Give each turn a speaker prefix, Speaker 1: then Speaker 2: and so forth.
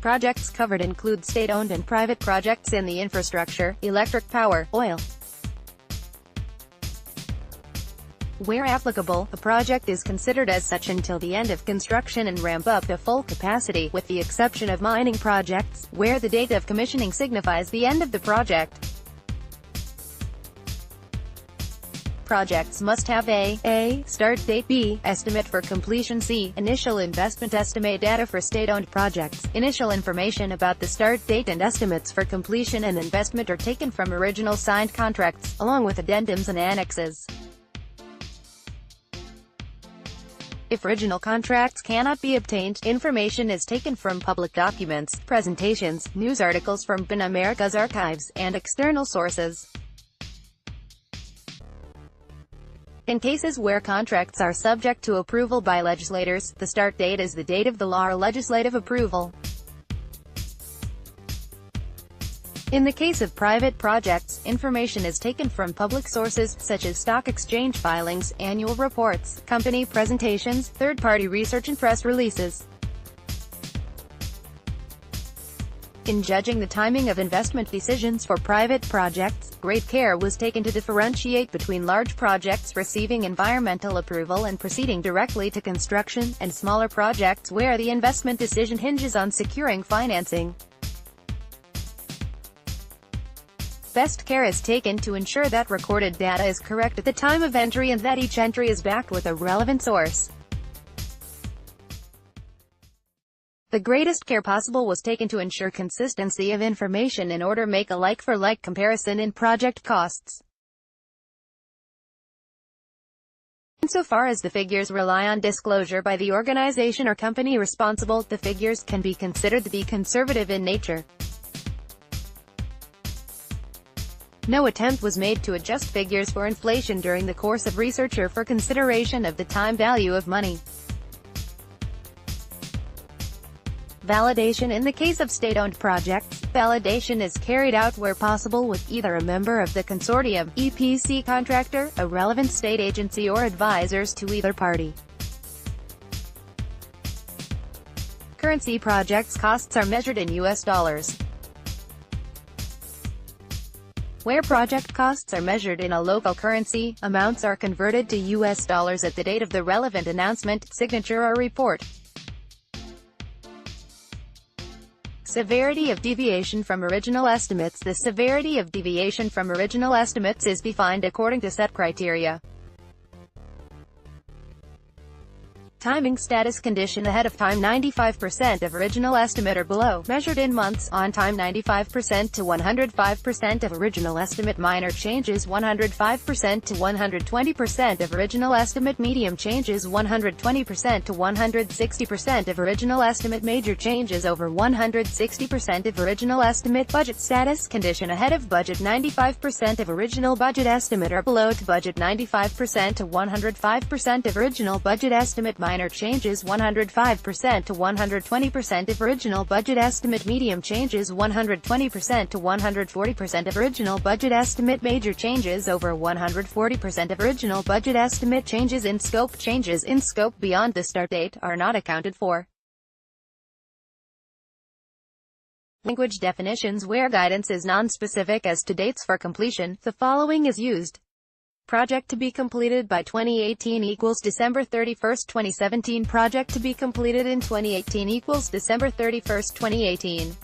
Speaker 1: Projects covered include state-owned and private projects in the infrastructure, electric power, oil. Where applicable, a project is considered as such until the end of construction and ramp up to full capacity, with the exception of mining projects, where the date of commissioning signifies the end of the project. Projects must have a start date, b estimate for completion, c initial investment estimate. Data for state-owned projects. Initial information about the start date and estimates for completion and investment are taken from original signed contracts, along with addendums and annexes. If original contracts cannot be obtained, information is taken from public documents, presentations, news articles from BIN America's archives, and external sources. In cases where contracts are subject to approval by legislators, the start date is the date of the law or legislative approval. In the case of private projects, information is taken from public sources, such as stock exchange filings, annual reports, company presentations, third-party research and press releases. In judging the timing of investment decisions for private projects, great care was taken to differentiate between large projects receiving environmental approval and proceeding directly to construction, and smaller projects where the investment decision hinges on securing financing. Best care is taken to ensure that recorded data is correct at the time of entry and that each entry is backed with a relevant source. The greatest care possible was taken to ensure consistency of information in order to make a like-for-like comparison in project costs. Insofar as the figures rely on disclosure by the organization or company responsible, the figures can be considered to be conservative in nature. No attempt was made to adjust figures for inflation during the course of research or for consideration of the time value of money. Validation. In the case of state-owned projects, validation is carried out where possible with either a member of the consortium, EPC contractor, a relevant state agency or advisors to either party. Currency. Projects costs are measured in US dollars. Where project costs are measured in a local currency, amounts are converted to US dollars at the date of the relevant announcement, signature or report. Severity of deviation from original estimates. The severity of deviation from original estimates is defined according to set criteria. Timing. Status condition. Ahead of time 95% of original estimate or below, measured in months. On time 95% to 105% of original estimate. Minor changes 105% to 120% of original estimate. Medium changes 120% to 160% of original estimate. Major changes over 160% of original estimate. Budget. Status condition. Ahead of budget 95% of original budget estimate or below to budget 95% to 105% of original budget estimate. Minor changes 105% to 120% of original budget estimate. Medium changes 120% to 140% of original budget estimate. Major changes over 140% of original budget estimate. Changes in scope. Changes in scope beyond the start date are not accounted for. Language definitions. Where guidance is non-specific as to dates for completion, the following is used. Project to be completed by 2018 equals December 31, 2017. Project to be completed in 2018 equals December 31, 2018.